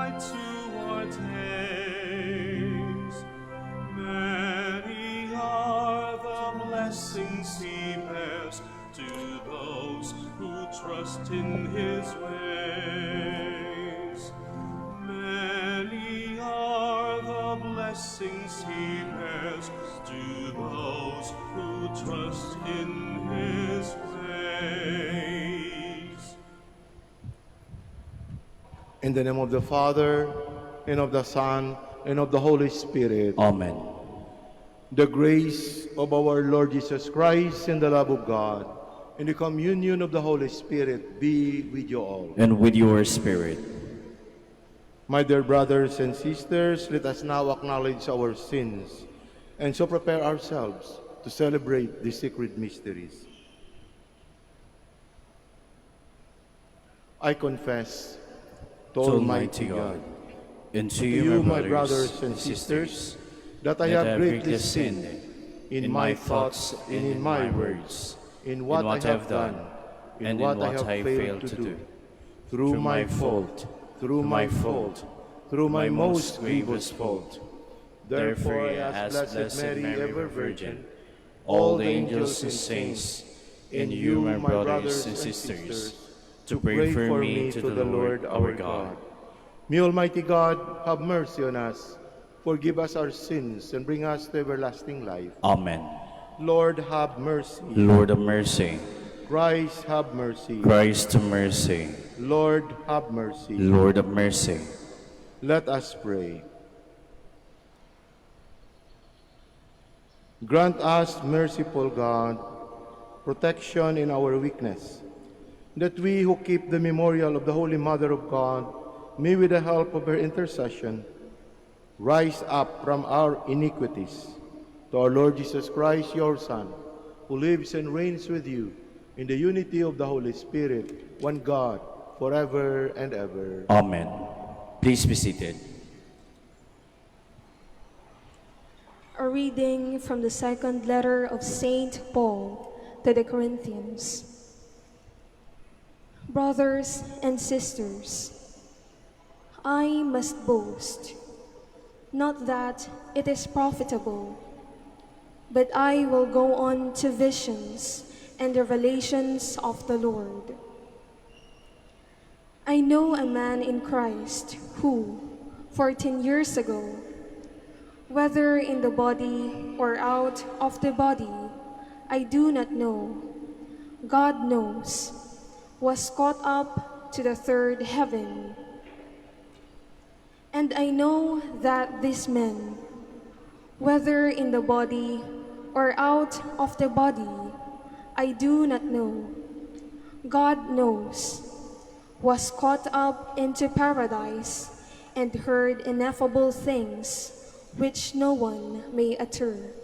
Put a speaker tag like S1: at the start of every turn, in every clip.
S1: light to our days. Many are the blessings he bears to those who trust in his ways. Many are the blessings he bears to those who trust in his ways.
S2: In the name of the Father, and of the Son, and of the Holy Spirit.
S3: Amen.
S2: The grace of our Lord Jesus Christ and the love of God and the communion of the Holy Spirit be with you all.
S3: And with your spirit.
S2: My dear brothers and sisters, let us now acknowledge our sins and so prepare ourselves to celebrate the sacred mysteries. I confess to Almighty God
S3: and to
S2: you,
S3: you,
S2: my brothers and sisters, that I have greatly sinned in my thoughts and in my words, in what I have done, in what I have failed to do, through my fault, through my most grievous fault. Therefore, I ask Blessed Mary, ever Virgin, all the angels and saints, and you, my brothers and sisters, to pray for me to the Lord our God. May Almighty God have mercy on us, forgive us our sins, and bring us to everlasting life.
S3: Amen.
S2: Lord, have mercy.
S3: Lord of mercy.
S2: Christ, have mercy.
S3: Christ of mercy.
S2: Lord, have mercy.
S3: Lord of mercy.
S2: Let us pray. Grant us, merciful God, protection in our weakness, that we who keep the memorial of the Holy Mother of God may, with the help of her intercession, rise up from our iniquities to our Lord Jesus Christ, your Son, who lives and reigns with you in the unity of the Holy Spirit, one God, forever and ever.
S3: Amen. Please be seated.
S4: A reading from the second letter of Saint Paul to the Corinthians. Brothers and sisters, I must boast, not that it is profitable, but I will go on to visions and the revelations of the Lord. I know a man in Christ who, 14 years ago, whether in the body or out of the body, I do not know, God knows, was caught up to the third heaven. And I know that these men, whether in the body or out of the body, I do not know, God knows, was caught up into paradise and heard ineffable things which no one may utter.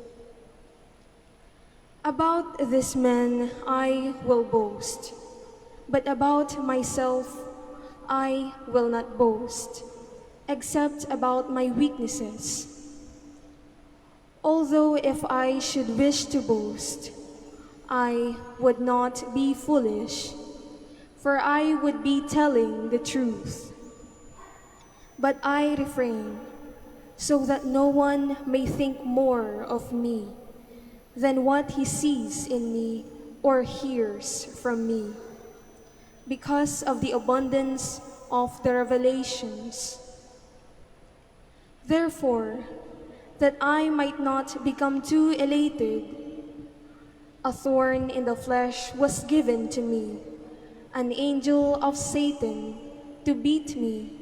S4: About this man I will boast, but about myself I will not boast, except about my weaknesses. Although if I should wish to boast, I would not be foolish, for I would be telling the truth. But I refrain, so that no one may think more of me than what he sees in me or hears from me, because of the abundance of the revelations. Therefore, that I might not become too elated, a thorn in the flesh was given to me, an angel of Satan, to beat me,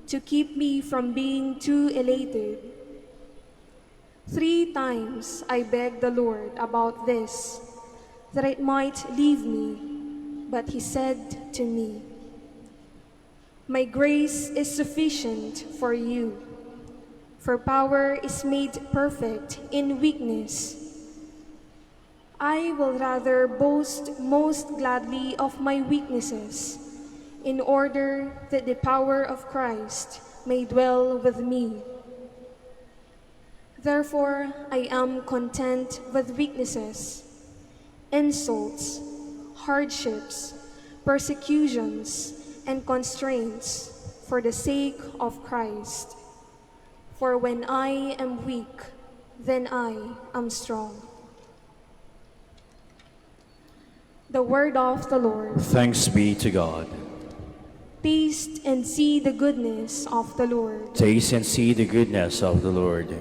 S4: to keep me from being too elated. 3 times I begged the Lord about this, that it might leave me, but he said to me, "My grace is sufficient for you, for power is made perfect in weakness. I will rather boast most gladly of my weaknesses, in order that the power of Christ may dwell with me. Therefore, I am content with weaknesses, insults, hardships, persecutions, and constraints for the sake of Christ. For when I am weak, then I am strong. The word of the Lord.
S3: Thanks be to God.
S4: Taste and see the goodness of the Lord.
S3: Taste and see the goodness of the Lord.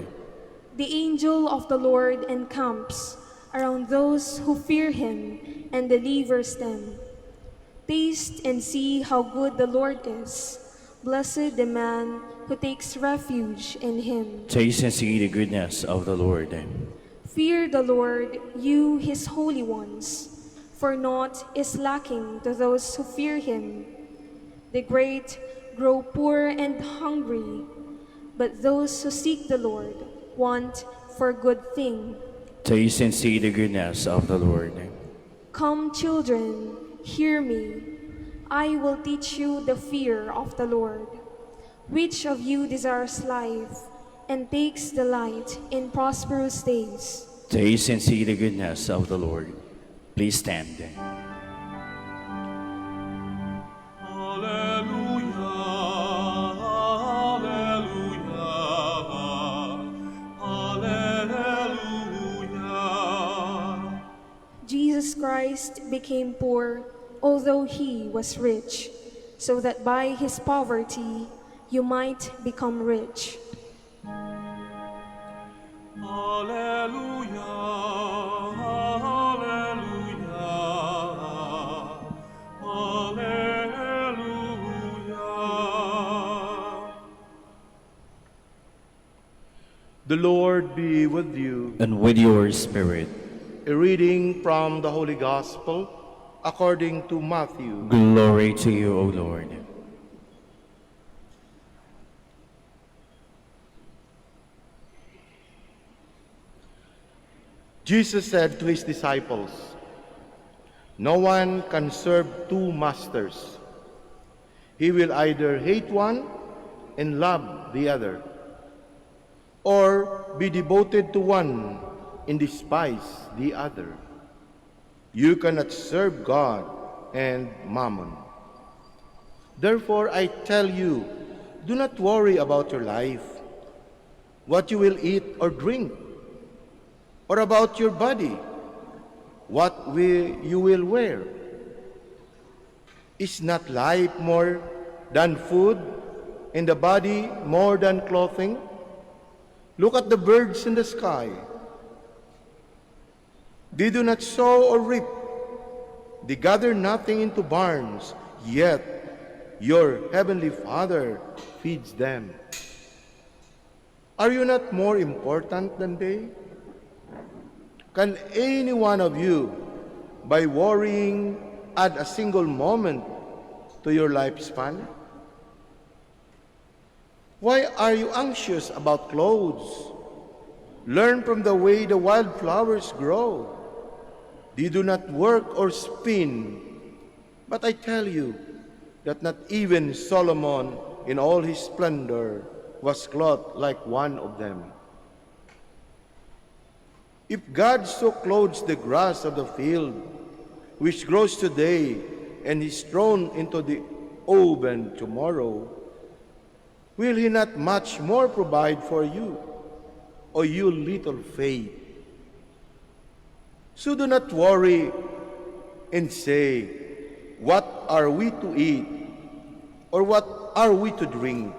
S4: The angel of the Lord encamps around those who fear him and delivers them. Taste and see how good the Lord is. Blessed the man who takes refuge in him.
S3: Taste and see the goodness of the Lord.
S4: Fear the Lord, you his holy ones, for naught is lacking to those who fear him. The great grow poor and hungry, but those who seek the Lord want for good thing.
S3: Taste and see the goodness of the Lord.
S4: Come, children, hear me. I will teach you the fear of the Lord. Which of you desires life and takes delight in prosperous days?
S3: Taste and see the goodness of the Lord. Please stand.
S1: Alleluia, alleluia, alleluia.
S4: Jesus Christ became poor, although he was rich, so that by his poverty you might become rich.
S1: Alleluia, alleluia, alleluia.
S2: The Lord be with you.
S3: And with your spirit.
S2: A reading from the Holy Gospel according to Matthew.
S3: Glory to you, O Lord.
S2: Jesus said to his disciples, "No one can serve two masters. He will either hate one and love the other, or be devoted to one and despise the other. You cannot serve God and Mammon. Therefore, I tell you, do not worry about your life, what you will eat or drink, or about your body, what you will wear. Is not life more than food, and the body more than clothing? Look at the birds in the sky. They do not sow or reap. They gather nothing into barns, yet your heavenly Father feeds them. Are you not more important than they? Can any one of you, by worrying, add a single moment to your lifespan? Why are you anxious about clothes? Learn from the way the wildflowers grow. They do not work or spin. But I tell you that not even Solomon in all his splendor was clothed like one of them. If God so clothes the grass of the field, which grows today and is thrown into the oven tomorrow, will he not much more provide for you, O you little faith? So do not worry and say, what are we to eat? Or what are we to drink?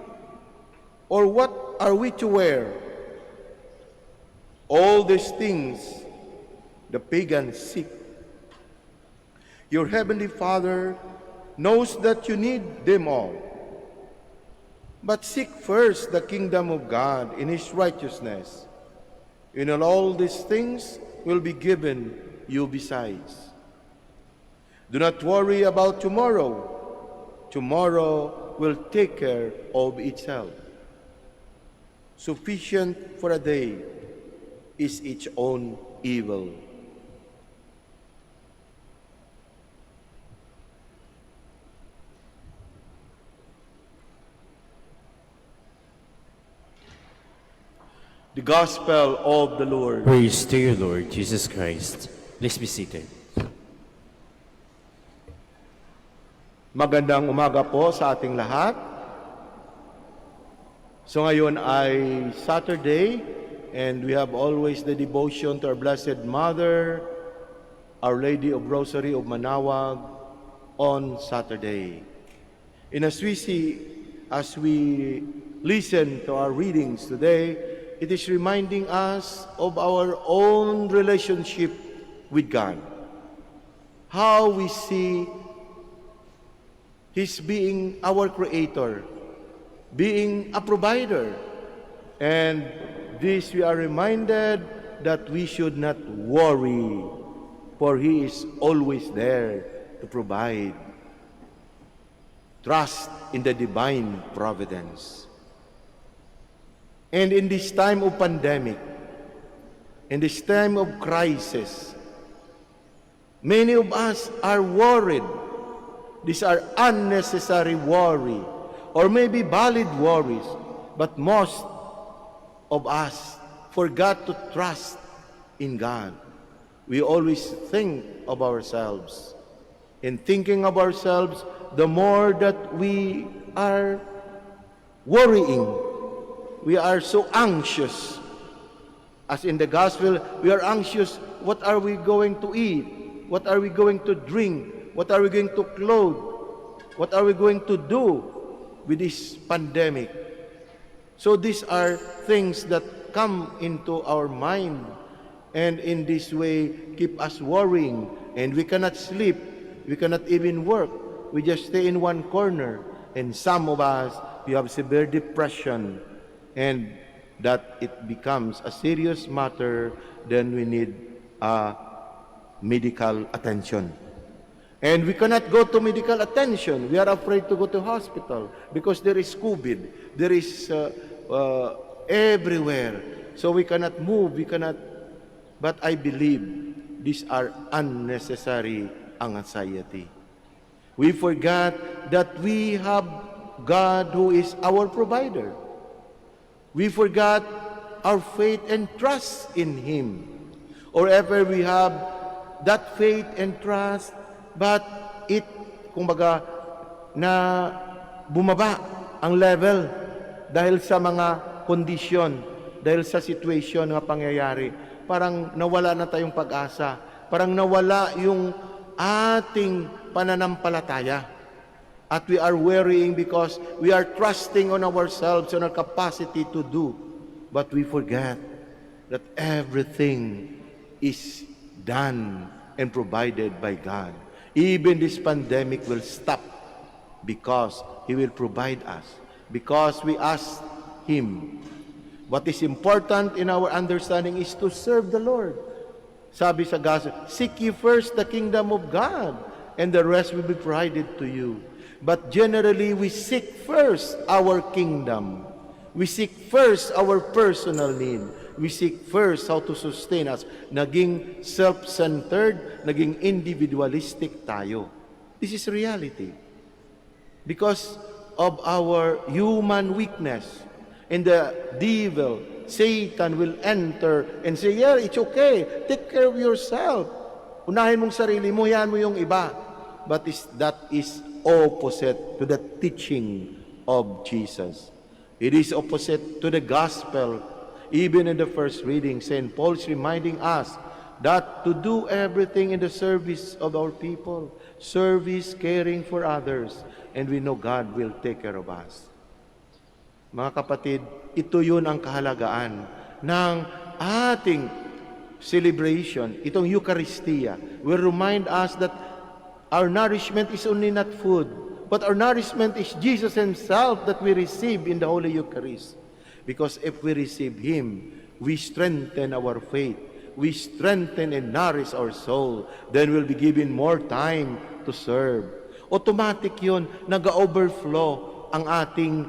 S2: Or what are we to wear? All these things the pagans seek. Your heavenly Father knows that you need them all. But seek first the kingdom of God in his righteousness, and all these things will be given you besides. Do not worry about tomorrow. Tomorrow will take care of itself. Sufficient for a day is its own evil. The Gospel of the Lord.
S3: Praise to you, Lord Jesus Christ. Please be seated.
S2: Magandang umaga po sa ating lahat. So ngayon ay Saturday, and we have always the devotion to our Blessed Mother, Our Lady of Rosary of Manaoag, on Saturday. And as we listen to our readings today, it is reminding us of our own relationship with God. How we see His being our Creator, being a provider. And this we are reminded that we should not worry, for He is always there to provide. Trust in the divine providence. And in this time of pandemic, in this time of crisis, many of us are worried. These are unnecessary worry, or maybe valid worries, but most of us forgot to trust in God. We always think of ourselves. In thinking of ourselves, the more that we are worrying, we are so anxious. As in the gospel, we are anxious, what are we going to eat? What are we going to drink? What are we going to clothe? What are we going to do with this pandemic? So these are things that come into our mind, and in this way keep us worrying, and we cannot sleep, we cannot even work. We just stay in one corner, and some of us, we have severe depression, and that it becomes a serious matter, then we need medical attention. And we cannot go to medical attention. We are afraid to go to hospital because there is COVID. There is everywhere. So we cannot move, we cannot. But I believe these are unnecessary anxiety. We forgot that we have God who is our provider. We forgot our faith and trust in Him. Or ever we have that faith and trust, but it, kumbaga, na bumaba ang level dahil sa mga kondisyon, dahil sa situation na pangyayari. Parang nawala na tayong pag-asa. Parang nawala yung ating pananampalataya. At we are worrying because we are trusting on ourselves, on our capacity to do. But we forget that everything is done and provided by God. Even this pandemic will stop because He will provide us, because we ask Him. What is important in our understanding is to serve the Lord. Sabi sa gospel, seek ye first the kingdom of God, and the rest will be provided to you. But generally, we seek first our kingdom. We seek first our personal need. We seek first how to sustain us. Naging self-centered, naging individualistic tayo. This is reality. Because of our human weakness, and the devil, Satan, will enter and say, yeah, it's okay. Take care of yourself. Unahin mong sarili mo, yan mo yung iba. But that is opposite to the teaching of Jesus. It is opposite to the gospel. Even in the first reading, St. Paul is reminding us that to do everything in the service of our people, service, caring for others, and we know God will take care of us. Mga kapatid, ito yun ang kahalagaan ng ating celebration, itong Eucharistia, will remind us that our nourishment is only not food, but our nourishment is Jesus Himself that we receive in the Holy Eucharist. Because if we receive Him, we strengthen our faith, we strengthen and nourish our soul, then we'll be given more time to serve. Automatic yun, nag-overflow ang ating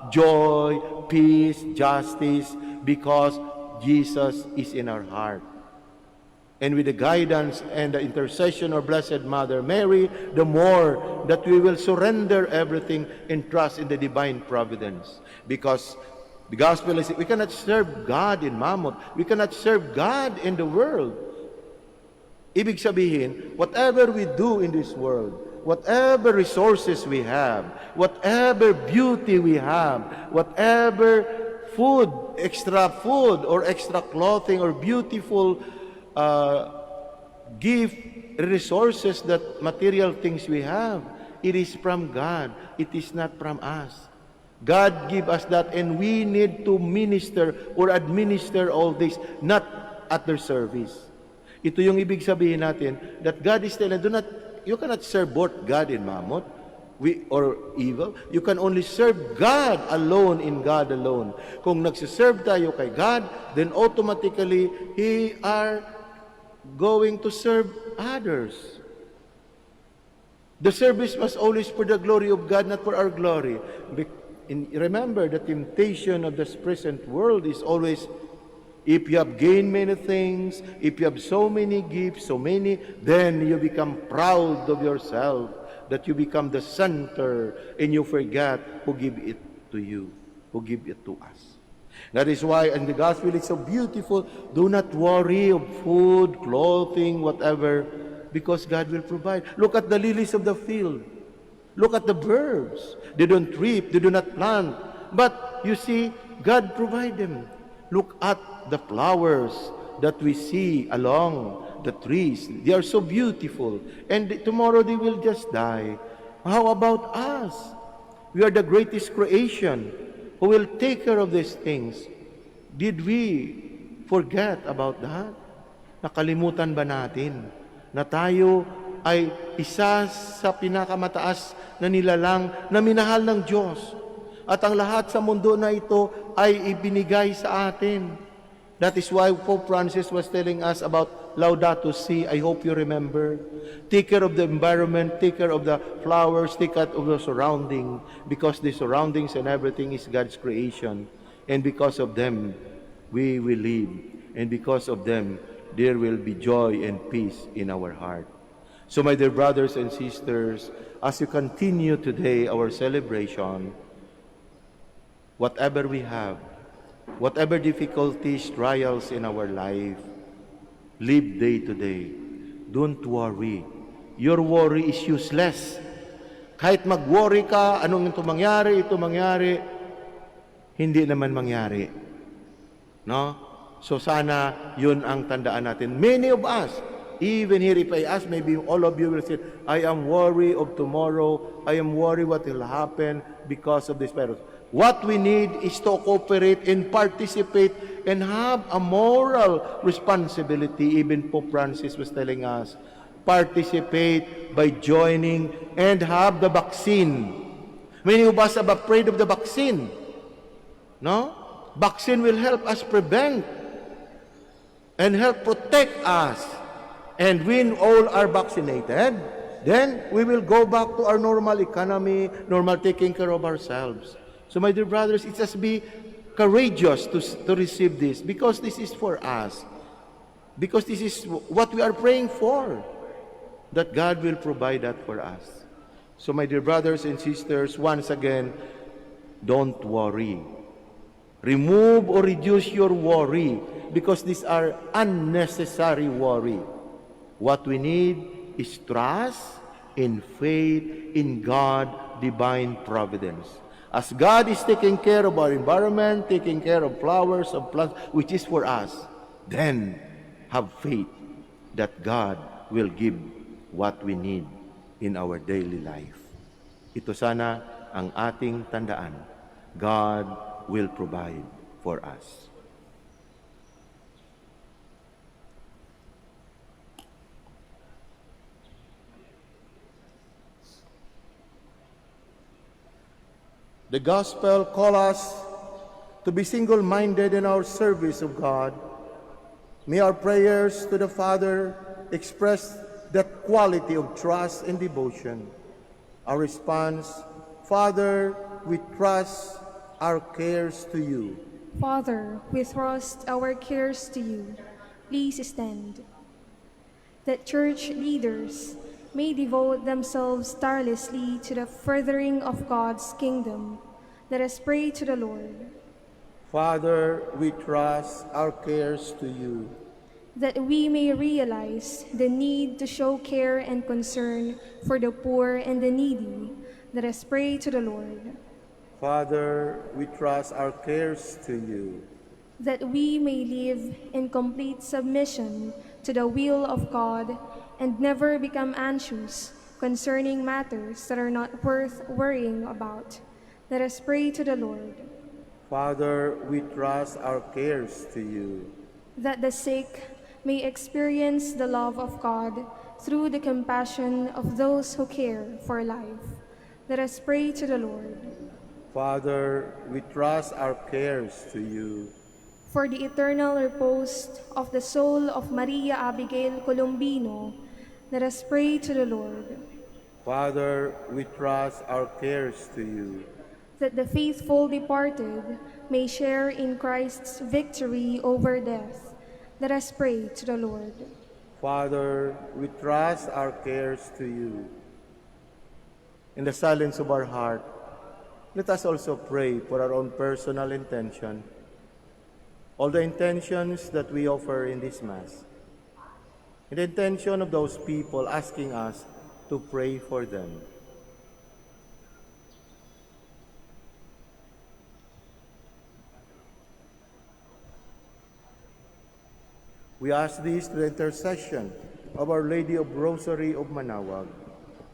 S2: joy, peace, justice, because Jesus is in our heart. And with the guidance and the intercession of Blessed Mother Mary, the more that we will surrender everything and trust in the divine providence. Because the gospel is, we cannot serve God in Mammon. We cannot serve God in the world. Ibig sabihin, whatever we do in this world, whatever resources we have, whatever beauty we have, whatever food, or extra clothing, or beautiful gift, resources, that material things we have, it is from God. It is not from us. God give us that, and we need to minister or administer all this, not at their service. Ito yung ibig sabihin natin, that God is telling, you cannot serve both God and Mammon, or evil. You can only serve God alone, in God alone. Kung nagsiserve tayo kay God, then automatically, He are going to serve others. The service must always for the glory of God, not for our glory. Remember, the temptation of this present world is always, if you have gained many things, if you have so many gifts, then you become proud of yourself, that you become the center, and you forget who give it to you, who give it to us. That is why in the gospel it's so beautiful. Do not worry of food, clothing, whatever, because God will provide. Look at the lilies of the field. Look at the birds. They don't reap, they do not plant. But you see, God provide them. Look at the flowers that we see along the trees. They are so beautiful. And tomorrow they will just die. How about us? We are the greatest creation who will take care of these things. Did we forget about that? Nakalimutan ba natin na tayo ay isa sa pinakamataas na nilalang na minahal ng Diyos, at ang lahat sa mundo na ito ay ibinigay sa atin? That is why Pope Francis was telling us about Laudato Si. I hope you remember. Take care of the environment, take care of the flowers, take care of the surrounding, because the surroundings and everything is God's creation. And because of them, we will live. And because of them, there will be joy and peace in our heart. So my dear brothers and sisters, as you continue today our celebration, whatever we have, whatever difficulties, trials in our life, live day to day. Don't worry. Your worry is useless. Kahit mag-worry ka, anong ito mangyari, hindi naman mangyari. No? So sana yun ang tandaan natin. Many of us, even here, if I ask, maybe all of you will say, I am worried of tomorrow. I am worried what will happen because of this virus. What we need is to cooperate and participate and have a moral responsibility. Even Pope Francis was telling us, participate by joining and have the vaccine. Many of us are afraid of the vaccine. No? Vaccine will help us prevent and help protect us. And when all are vaccinated, then we will go back to our normal economy, normal taking care of ourselves. So my dear brothers, it just be courageous to receive this, because this is for us. Because this is what we are praying for, that God will provide that for us. So my dear brothers and sisters, once again, don't worry. Remove or reduce your worry, because these are unnecessary worry. What we need is trust and faith in God, divine providence. As God is taking care of our environment, taking care of flowers, of plants, which is for us, then have faith that God will give what we need in our daily life. Ito sana ang ating tandaan. God will provide for us. The gospel calls us to be single-minded in our service of God. May our prayers to the Father express that quality of trust and devotion. Our response, Father, we trust our cares to you.
S4: Father, we thrust our cares to you. Please stand. That church leaders may devote themselves tirelessly to the furthering of God's kingdom. Let us pray to the Lord.
S2: Father, we trust our cares to you.
S4: that we may realize the need to show care and concern for the poor and the needy. Let us pray to the Lord.
S2: Father, we trust our cares to you.
S4: That we may live in complete submission to the will of God and never become anxious concerning matters that are not worth worrying about. Let us pray to the Lord.
S2: Father, we trust our cares to you.
S4: That the sick may experience the love of God through the compassion of those who care for life. Let us pray to the Lord.
S2: Father, we trust our cares to you.
S4: For the eternal repose of the soul of Maria Abigail Colombino, let us pray to the Lord.
S2: Father, we trust our cares to you.
S4: That the faithful departed may share in Christ's victory over death, let us pray to the Lord.
S2: Father, we trust our cares to you. In the silence of our heart, let us also pray for our own personal intention, all the intentions that we offer in this Mass, and the intention of those people asking us to pray for them. We ask this through the intercession of Our Lady of Rosary of Manaoag.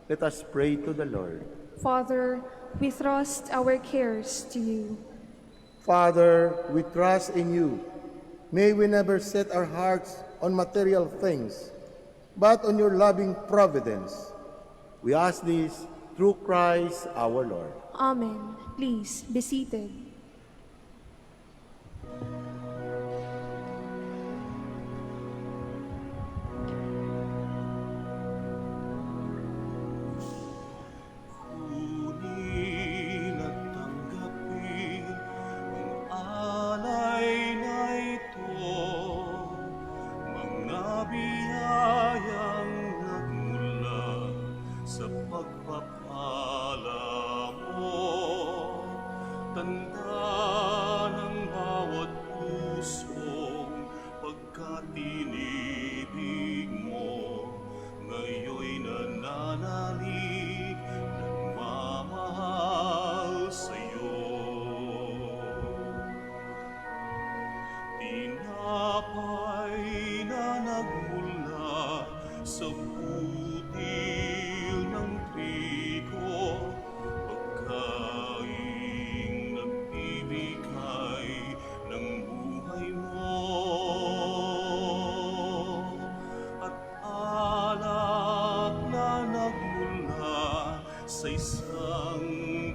S2: Let us pray to the Lord.
S4: Father, we thrust our cares to you.
S2: Father, we trust in you. May we never set our hearts on material things, but on your loving providence. We ask this through Christ our Lord.
S4: Amen. Please be seated.
S1: Kunin at tanggapin ang alay na ito, mga biyayang nagmula sa pagpapala mo. Tanda ng bawat pusong pagkatinibig mo, ngayoy nananalig, nagmamahal sa'yo. Tinapay na nagmula sa butil ng trigo, pagkaing nagbibigay ng buhay mo. At alak na nagmula sa isang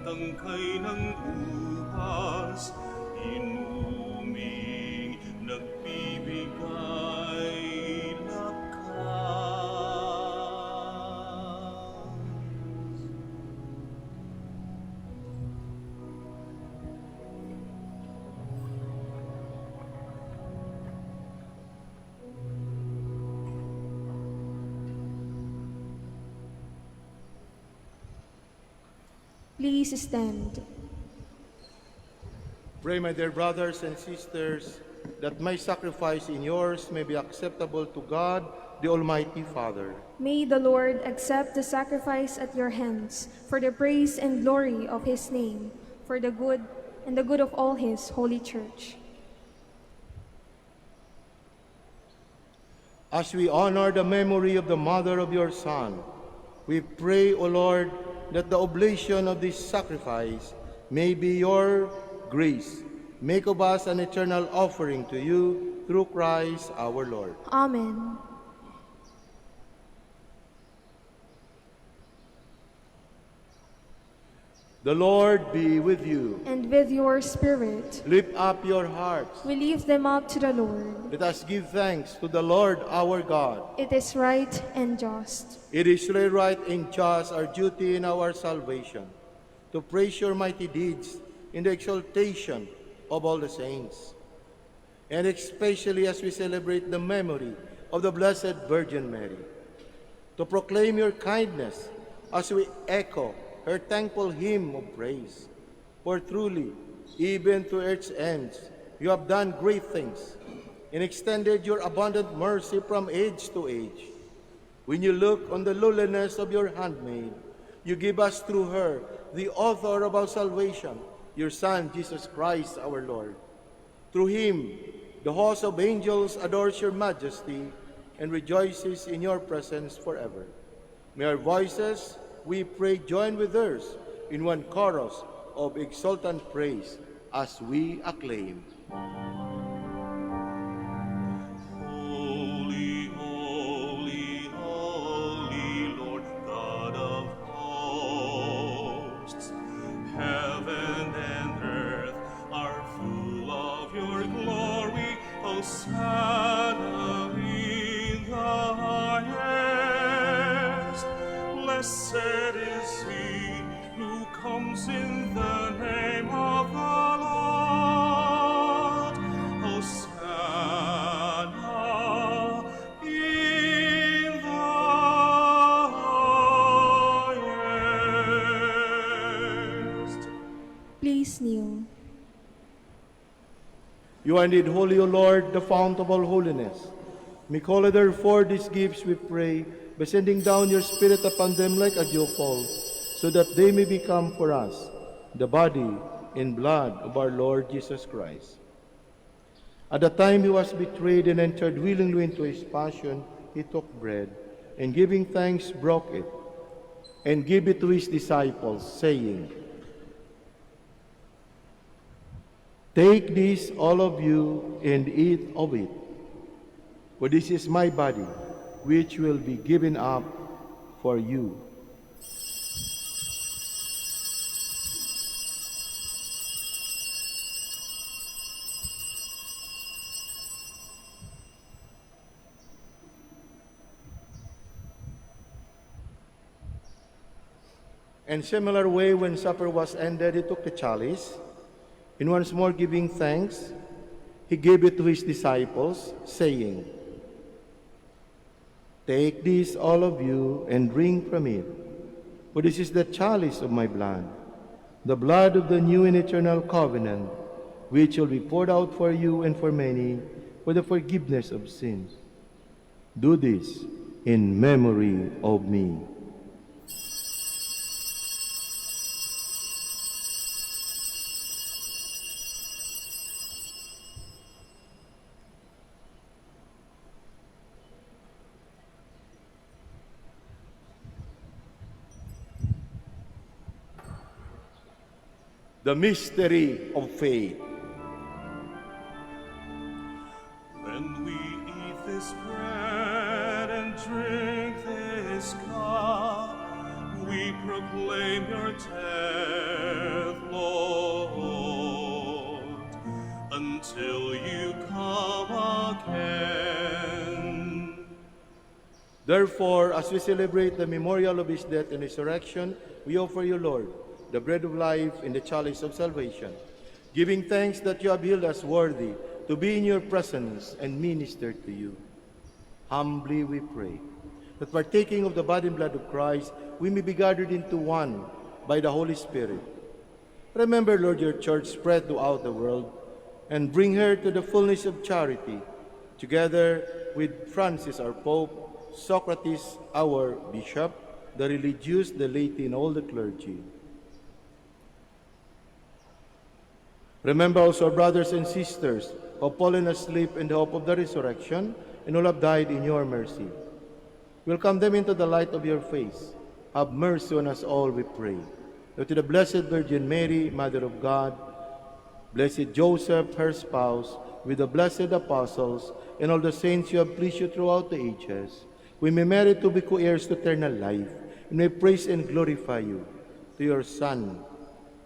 S1: tangkay ng uhas, inuming nagbibigay lakas.
S4: Please stand.
S2: Pray, my dear brothers and sisters, that my sacrifice in yours may be acceptable to God, the Almighty Father.
S4: May the Lord accept the sacrifice at your hands for the praise and glory of his name, for the good and the good of all his holy church.
S2: As we honor the memory of the mother of your Son, we pray, O Lord, that the oblation of this sacrifice may be your grace. Make of us an eternal offering to you through Christ our Lord.
S4: Amen.
S2: The Lord be with you.
S4: And with your spirit,
S2: Lift up your hearts.
S4: we lift them up to the Lord.
S2: Let us give thanks to the Lord our God.
S4: It is right and just.
S2: It is really right and just, our duty in our salvation, to praise your mighty deeds in the exaltation of all the saints, and especially as we celebrate the memory of the Blessed Virgin Mary, to proclaim your kindness as we echo her thankful hymn of praise. For truly, even to earth's ends, you have done great things. and extended your abundant mercy from age to age. When you look on the lowliness of your handmaid, you give us through her, the author of our salvation, your Son, Jesus Christ our Lord. Through him, the host of angels adores your majesty and rejoices in your presence forever. May our voices, we pray, join with theirs in one chorus of exultant praise as we acclaim.
S1: Holy, holy, holy Lord, God of hosts. Heaven and earth are full of your glory. Hosanna in the highest. Blessed is he who comes in the name of the Lord. Hosanna in the highest.
S4: Please kneel.
S2: You are indeed holy, O Lord, the fount of all holiness. Make holy therefore these gifts, we pray, by sending down your Spirit upon them like a dewfall, so that they may become for us the body and blood of our Lord Jesus Christ. At the time he was betrayed and entered willingly into his passion, he took bread, and giving thanks, broke it, and gave it to his disciples, saying, "Take this, all of you, and eat of it, for this is my body, which will be given up for you." In similar way, when supper was ended, he took the chalice, and once more giving thanks, he gave it to his disciples, saying, "Take this, all of you, and drink from it, for this is the chalice of my blood, the blood of the new and eternal covenant, which will be poured out for you and for many for the forgiveness of sins. Do this in memory of me." The mystery of faith.
S1: When we eat this bread and drink this cup, we proclaim your death, Lord, until you come again.
S2: Therefore, as we celebrate the memorial of his death and resurrection, we offer you, Lord, the bread of life and the chalice of salvation, giving thanks that you have held us worthy to be in your presence and minister to you. Humbly we pray that partaking of the body and blood of Christ, we may be gathered into one by the Holy Spirit. Remember, Lord, your church spread throughout the world, and bring her to the fullness of charity, together with Francis our Pope, Socrates our Bishop, the religious, the laity, and all the clergy. Remember also our brothers and sisters who have fallen asleep in the hope of the resurrection, and who have died in your mercy. Welcome them into the light of your face. Have mercy on us all, we pray. That to the Blessed Virgin Mary, Mother of God, Blessed Joseph, her spouse, with the blessed apostles, and all the saints you have pleased you throughout the ages, we may merit to be co-heirs to eternal life, and may praise and glorify you, to your Son,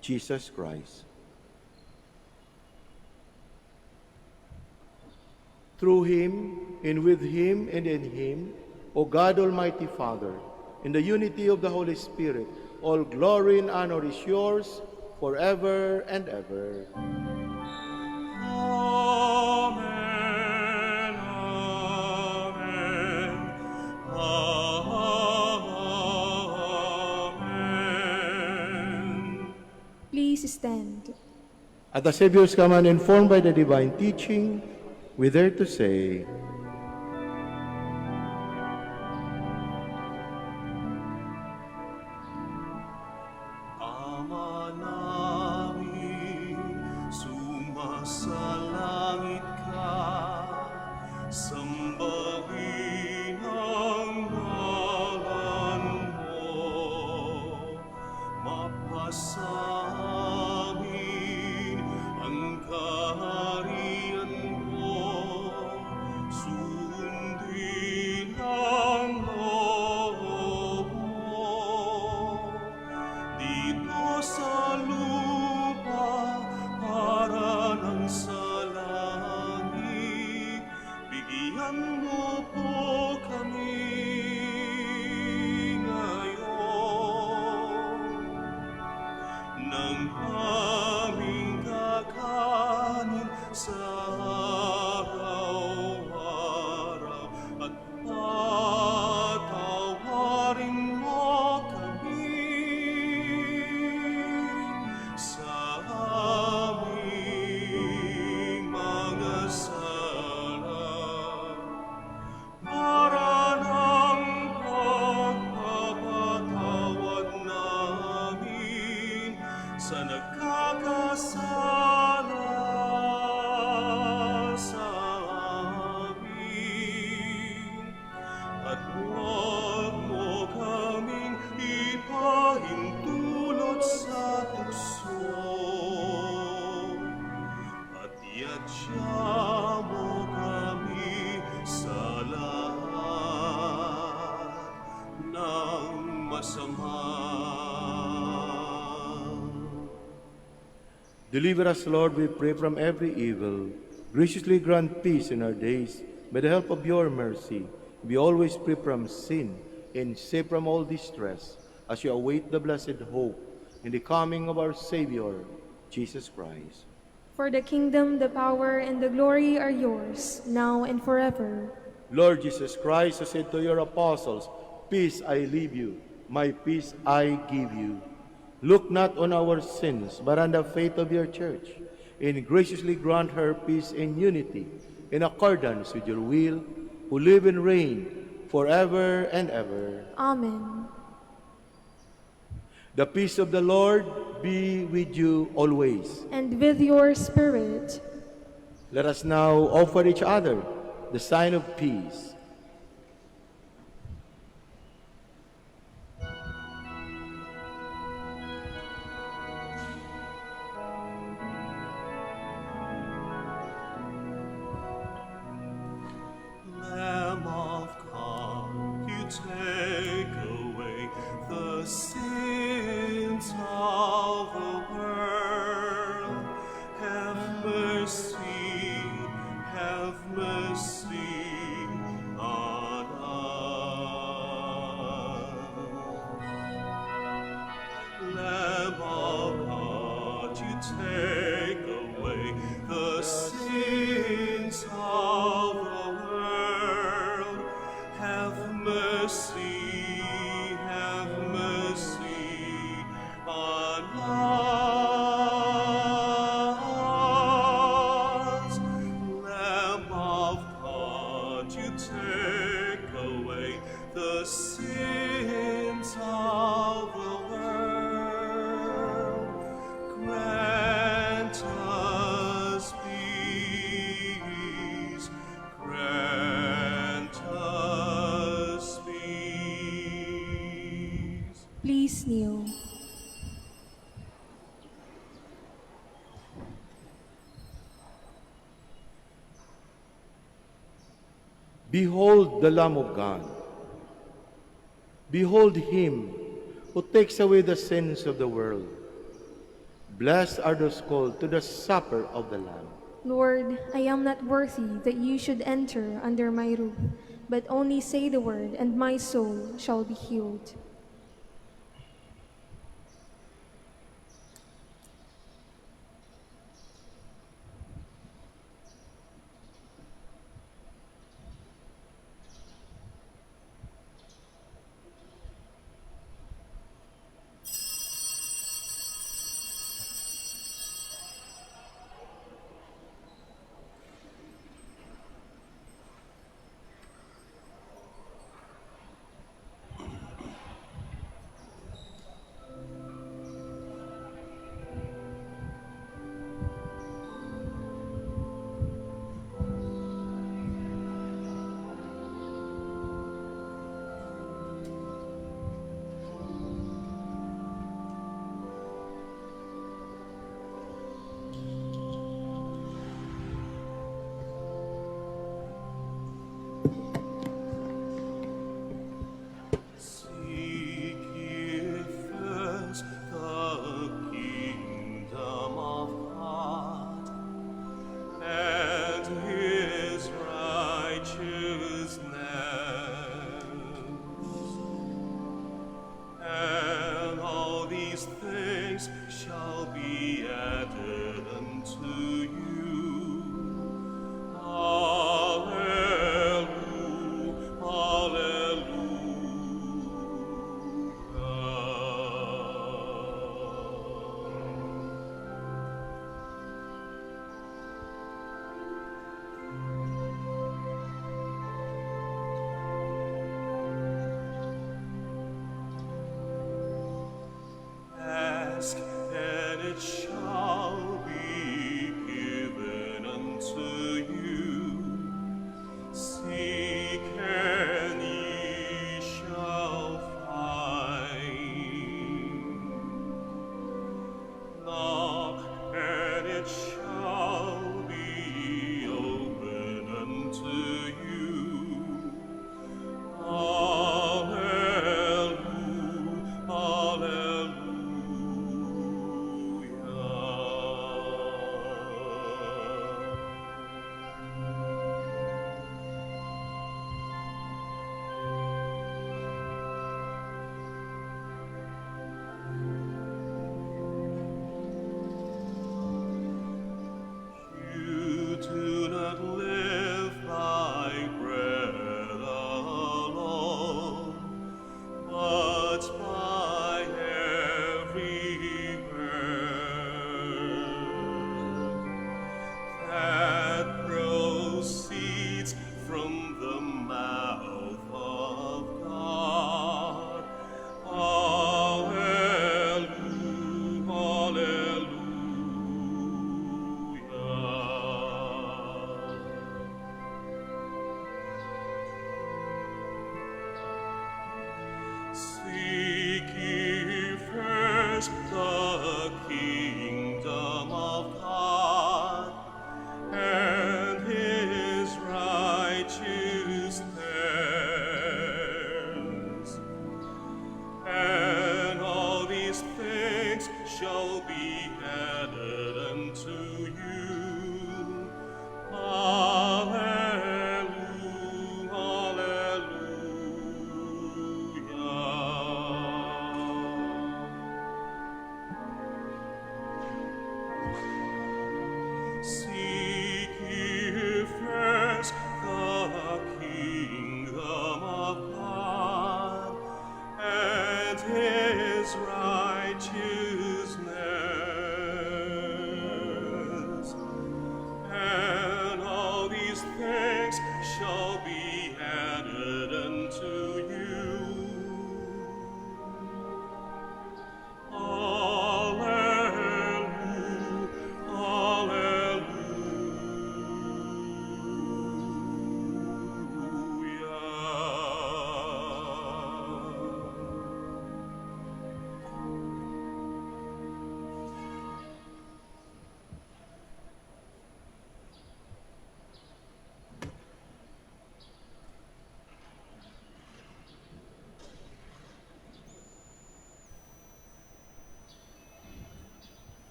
S2: Jesus Christ. Through him, and with him, and in him, O God, Almighty Father, in the unity of the Holy Spirit, all glory and honor is yours forever and ever.
S1: Amen, amen, amen.
S4: Please stand.
S2: At the Savior's command, informed by the divine teaching, We dare to say,
S1: Ama namin, sumasalangit ka, sambahin ang ngalan mo, mapasamin ang kaharian mo, sundin ang loob mo. Dito sa lupa, para ng sa langit, bigyan mo po kami ngayon ng aming kakanin sa araw-araw, at patawarin mo kami sa aming mga sala, para ng pagpapatawad namin sa nagkakasala sa amin. At huwag mo kaming ipahintulot sa tukso, at iadya mo kami sa lahat ng masama.
S2: deliver us, Lord, we pray, from every evil. Graciously grant peace in our days. By the help of your mercy, we always free from sin and safe from all distress, as you await the blessed hope in the coming of our Savior, Jesus Christ.
S4: For the kingdom, the power, and the glory are yours, now and forever.
S2: Lord Jesus Christ, who said to your apostles, "Peace I leave you, my peace I give you." Look not on our sins, but on the faith of your church, and graciously grant her peace and unity, in accordance with your will, who live and reign forever and ever.
S4: Amen.
S2: The peace of the Lord be with you always.
S4: And with your spirit.
S2: Let us now offer each other the sign of peace.
S1: Lamb of God, you take away the sins of the world. Have mercy on us. Lamb of God, you take away the sins of the world. Have mercy on us. Lamb of God, you take away the sins of the world. Grant us peace. Grant us peace.
S4: Please kneel.
S2: Behold the Lamb of God. Behold him who takes away the sins of the world. Blessed are those called to the supper of the Lamb.
S4: Lord, I am not worthy that you should enter under my roof, but only say the word, and my soul shall be healed.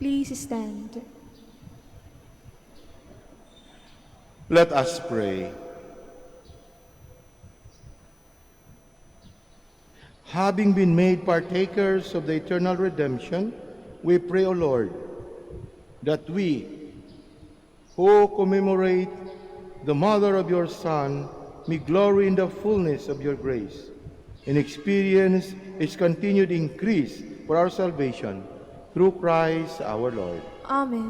S4: Please stand.
S2: Let us pray. Having been made partakers of the eternal redemption, we pray, O Lord, that we, who commemorate the mother of your Son, may glory in the fullness of your grace and experience its continued increase for our salvation through Christ our Lord.
S4: Amen.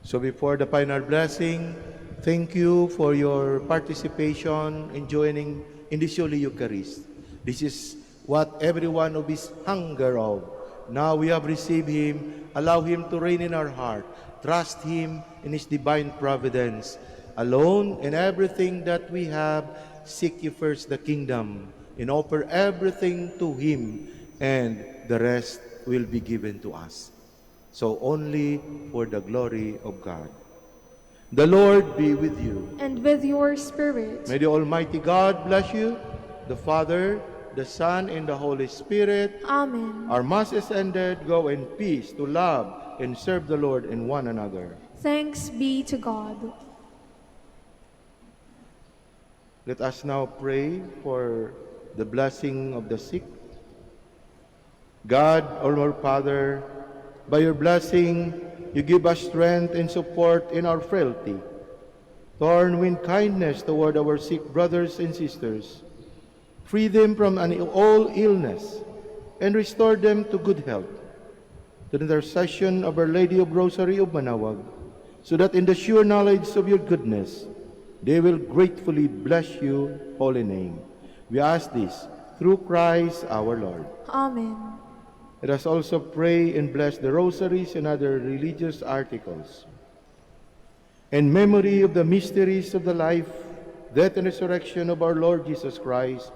S2: So before the final blessing, thank you for your participation in joining in this Holy Eucharist. This is what everyone of is hunger of. Now we have received Him, allow Him to reign in our heart. Trust Him in His divine providence. Alone in everything that we have, seek ye first the kingdom and offer everything to Him, and the rest will be given to us. So only for the glory of God. The Lord be with you.
S4: And with your spirit.
S2: May the Almighty God bless you, the Father, the Son, and the Holy Spirit.
S4: Amen.
S2: Our Mass is ended. Go in peace to love and serve the Lord and one another.
S4: Thanks be to God.
S2: Let us now pray for the blessing of the sick. God, our Father, by your blessing, you give us strength and support in our frailty. Turn with kindness toward our sick brothers and sisters. Free them from all illness and restore them to good health. To the intercession of Our Lady of Rosary of Manaoag, so that in the sure knowledge of your goodness, they will gratefully bless your holy name. We ask this through Christ our Lord.
S4: Amen.
S2: Let us also pray and bless the rosaries and other religious articles. In memory of the mysteries of the life, death, and resurrection of our Lord Jesus Christ,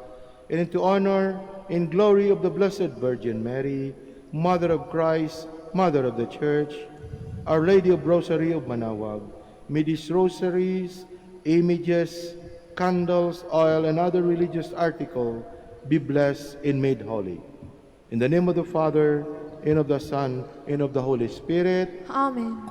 S2: and into honor and glory of the Blessed Virgin Mary, Mother of Christ, Mother of the Church, Our Lady of Rosary of Manaoag, may these rosaries, images, candles, oil, and other religious articles be blessed and made holy. In the name of the Father, and of the Son, and of the Holy Spirit.
S4: Amen.